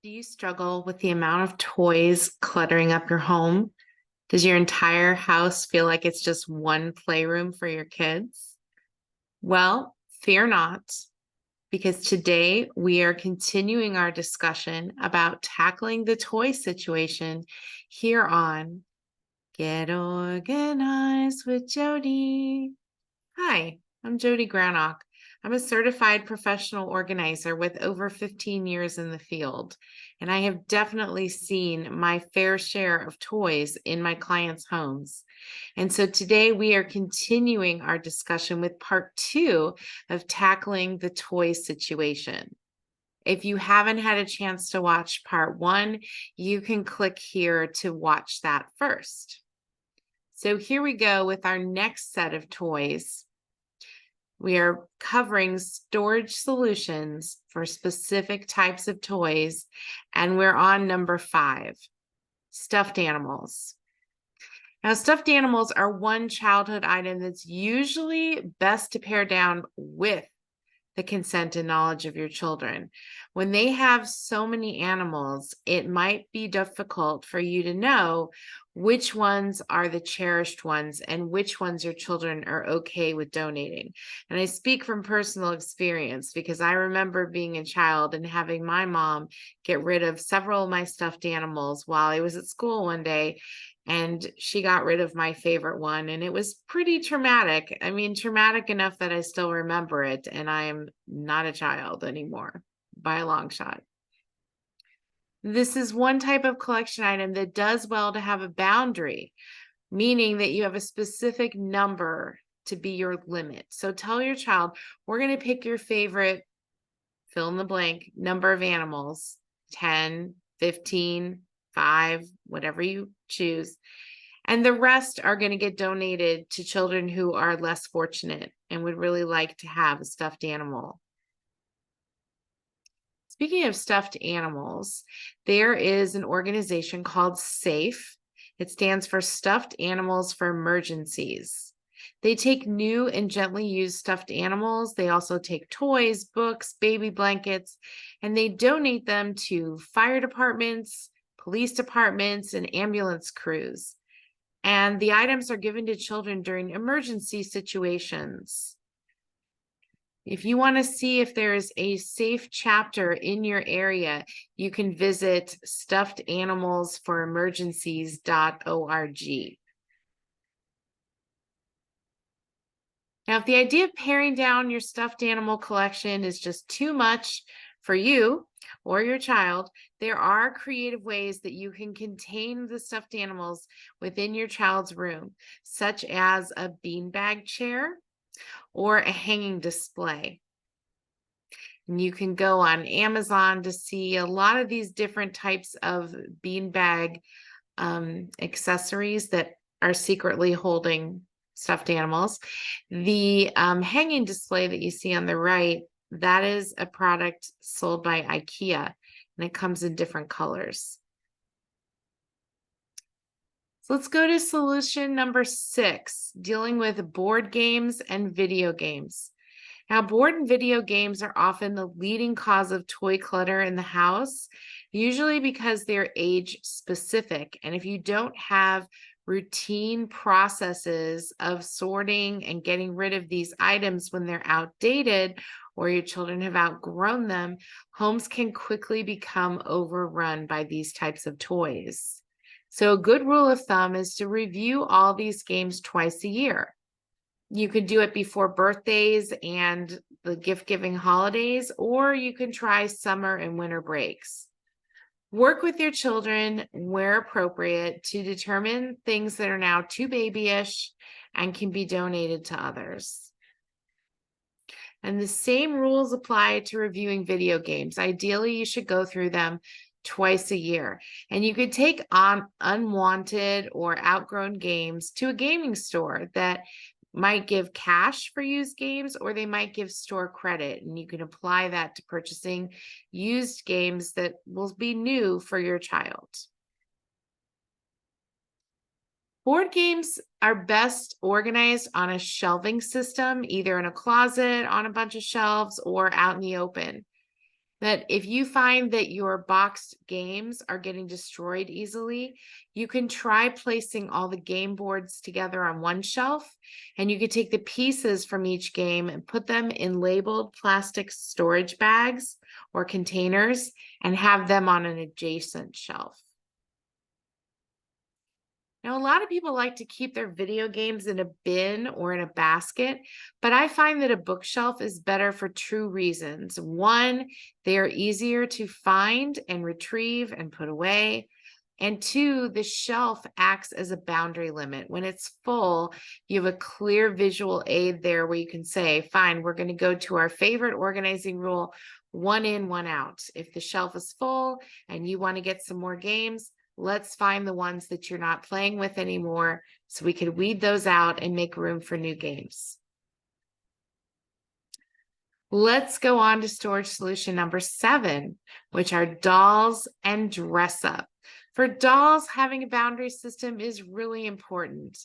Do you struggle with the amount of toys cluttering up your home? Does your entire house feel like it's just one playroom for your kids? Well, fear not, because today we are continuing our discussion about tackling the toy situation here on Get Organized with Jodi. Hi, I'm Jodi Granock. I'm a certified professional organizer with over 15 years in the field, and I have definitely seen my fair share of toys in my clients' homes. And so today we are continuing our discussion with part 2 of tackling the toy situation. If you haven't had a chance to watch part 1, you can click here to watch that first. So here we go with our next set of toys. We are covering storage solutions for specific types of toys, and we're on number 5, stuffed animals. Now, stuffed animals are one childhood item that's usually best to pare down with the consent and knowledge of your children. When they have so many animals, it might be difficult for you to know which ones are the cherished ones and which ones your children are okay with donating. And I speak from personal experience because I remember being a child and having my mom get rid of several of my stuffed animals while I was at school one day. And she got rid of my favorite one, and it was pretty traumatic. I mean, traumatic enough that I still remember it, and I am not a child anymore by a long shot. This is one type of collection item that does well to have a boundary, meaning that you have a specific number to be your limit. So tell your child, we're going to pick your favorite fill in the blank number of animals, 10, 15, 5, whatever you choose. And the rest are going to get donated to children who are less fortunate and would really like to have a stuffed animal. Speaking of stuffed animals, there is an organization called SAFE. It stands for Stuffed Animals for Emergencies. They take new and gently used stuffed animals. They also take toys, books, baby blankets, and they donate them to fire departments, police departments, and ambulance crews. And the items are given to children during emergency situations. If you want to see if there is a safe chapter in your area, you can visit stuffedanimalsforemergencies.org. Now, if the idea of paring down your stuffed animal collection is just too much for you or your child, there are creative ways that you can contain the stuffed animals within your child's room, such as a beanbag chair or a hanging display. And you can go on Amazon to see a lot of these different types of beanbag accessories that are secretly holding stuffed animals. The hanging display that you see on the right, that is a product sold by IKEA, and it comes in different colors. So let's go to solution number 6, dealing with board games and video games. Now, board and video games are often the leading cause of toy clutter in the house, usually because they're age specific. And if you don't have routine processes of sorting and getting rid of these items when they're outdated or your children have outgrown them, homes can quickly become overrun by these types of toys. So a good rule of thumb is to review all these games twice a year. You could do it before birthdays and the gift-giving holidays, or you can try summer and winter breaks. Work with your children where appropriate to determine things that are now too babyish and can be donated to others. And the same rules apply to reviewing video games. Ideally, you should go through them twice a year. And you could take on unwanted or outgrown games to a gaming store that might give cash for used games, or they might give store credit, and you can apply that to purchasing used games that will be new for your child. Board games are best organized on a shelving system, either in a closet, on a bunch of shelves, or out in the open. that if you find that your boxed games are getting destroyed easily, you can try placing all the game boards together on one shelf, and you could take the pieces from each game and put them in labeled plastic storage bags or containers and have them on an adjacent shelf. Now, a lot of people like to keep their video games in a bin or in a basket, but I find that a bookshelf is better for two reasons. One, they are easier to find and retrieve and put away. And two, the shelf acts as a boundary limit. When it's full, you have a clear visual aid there where you can say, fine, we're going to go to our favorite organizing rule, one in, one out. If the shelf is full and you want to get some more games, let's find the ones that you're not playing with anymore so we can weed those out and make room for new games. Let's go on to storage solution number 7, which are dolls and dress up. For dolls, having a boundary system is really important.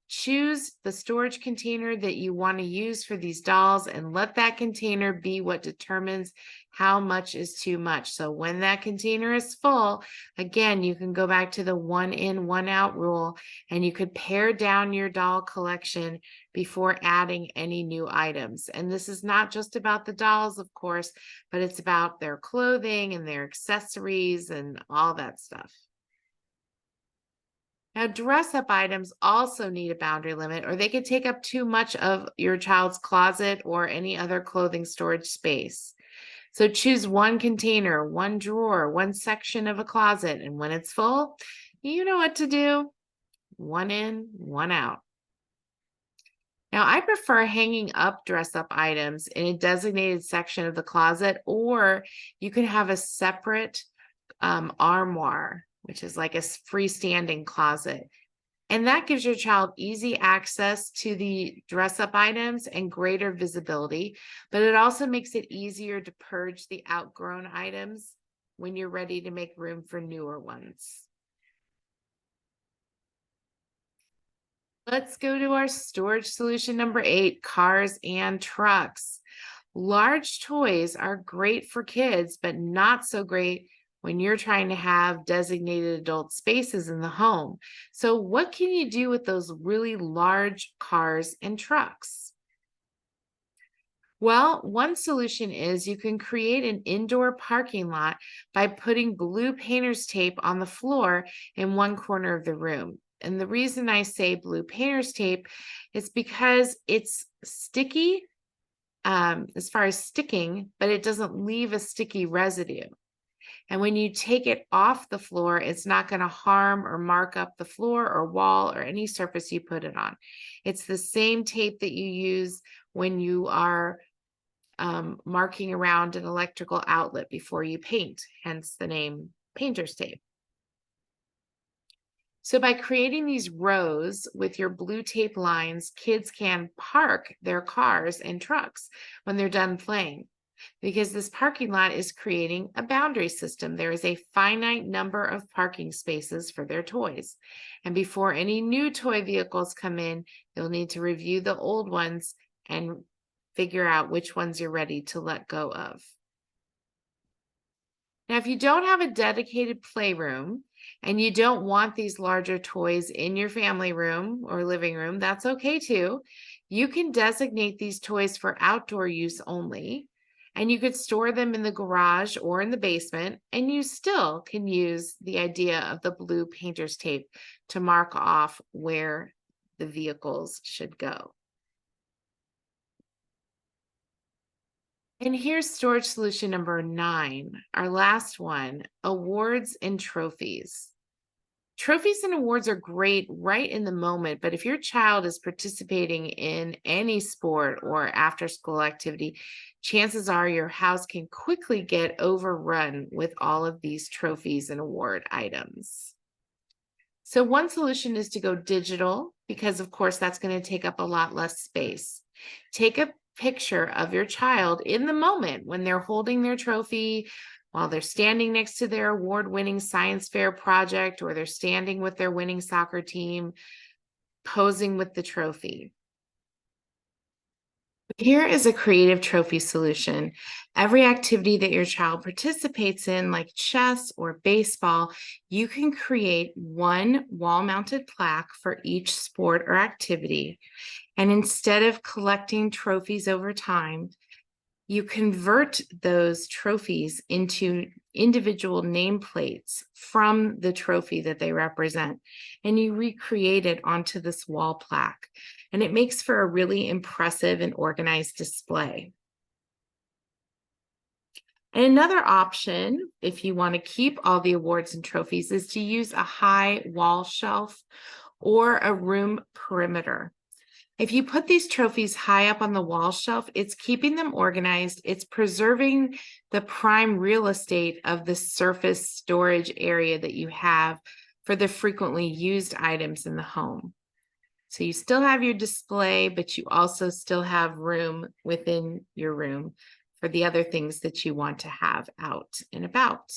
Choose the storage container that you want to use for these dolls and let that container be what determines how much is too much. So when that container is full, again, you can go back to the one in, one out rule, and you could pare down your doll collection before adding any new items. And this is not just about the dolls, of course, but it's about their clothing and their accessories and all that stuff. Now, dress-up items also need a boundary limit, or they could take up too much of your child's closet or any other clothing storage space. So choose one container, one drawer, one section of a closet, and when it's full, you know what to do. One in, one out. Now, I prefer hanging up dress-up items in a designated section of the closet, or you can have a separate armoire, which is like a freestanding closet. And that gives your child easy access to the dress up items and greater visibility, but it also makes it easier to purge the outgrown items when you're ready to make room for newer ones. Let's go to our storage solution number 8, cars and trucks. Large toys are great for kids, but not so great when you're trying to have designated adult spaces in the home. So what can you do with those really large cars and trucks? Well, one solution is you can create an indoor parking lot by putting blue painter's tape on the floor in one corner of the room. And the reason I say blue painter's tape is because it's sticky as far as sticking, but it doesn't leave a sticky residue. And when you take it off the floor, it's not going to harm or mark up the floor or wall or any surface you put it on. It's the same tape that you use when you are marking around an electrical outlet before you paint, hence the name painter's tape. So by creating these rows with your blue tape lines, kids can park their cars and trucks when they're done playing, because this parking lot is creating a boundary system. There is a finite number of parking spaces for their toys. And before any new toy vehicles come in, you'll need to review the old ones and figure out which ones you're ready to let go of. Now, if you don't have a dedicated playroom and you don't want these larger toys in your family room or living room, that's okay too. You can designate these toys for outdoor use only, and you could store them in the garage or in the basement, and you still can use the idea of the blue painter's tape to mark off where the vehicles should go. And here's storage solution number 9, our last one, awards and trophies. Trophies and awards are great right in the moment, but if your child is participating in any sport or after school activity, chances are your house can quickly get overrun with all of these trophies and award items. So one solution is to go digital because, of course, that's going to take up a lot less space. Take a picture of your child in the moment when they're holding their trophy, while they're standing next to their award-winning science fair project, or they're standing with their winning soccer team, posing with the trophy. Here is a creative trophy solution. Every activity that your child participates in, like chess or baseball, you can create one wall mounted plaque for each sport or activity. And instead of collecting trophies over time, you convert those trophies into individual nameplates from the trophy that they represent, and you recreate it onto this wall plaque. And it makes for a really impressive and organized display. And another option, if you want to keep all the awards and trophies, is to use a high wall shelf or a room perimeter. If you put these trophies high up on the wall shelf, it's keeping them organized. It's preserving the prime real estate of the surface storage area that you have for the frequently used items in the home. So you still have your display, but you also still have room within your room for the other things that you want to have out and about.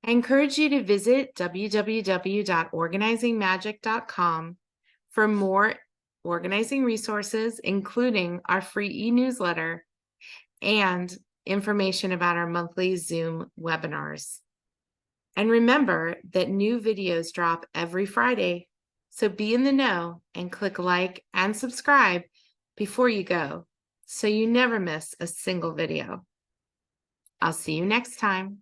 I encourage you to visit www.organizingmagic.com for more organizing resources, including our free e-newsletter and information about our monthly Zoom webinars. And remember that new videos drop every Friday, so be in the know and click like and subscribe before you go, so you never miss a single video. I'll see you next time.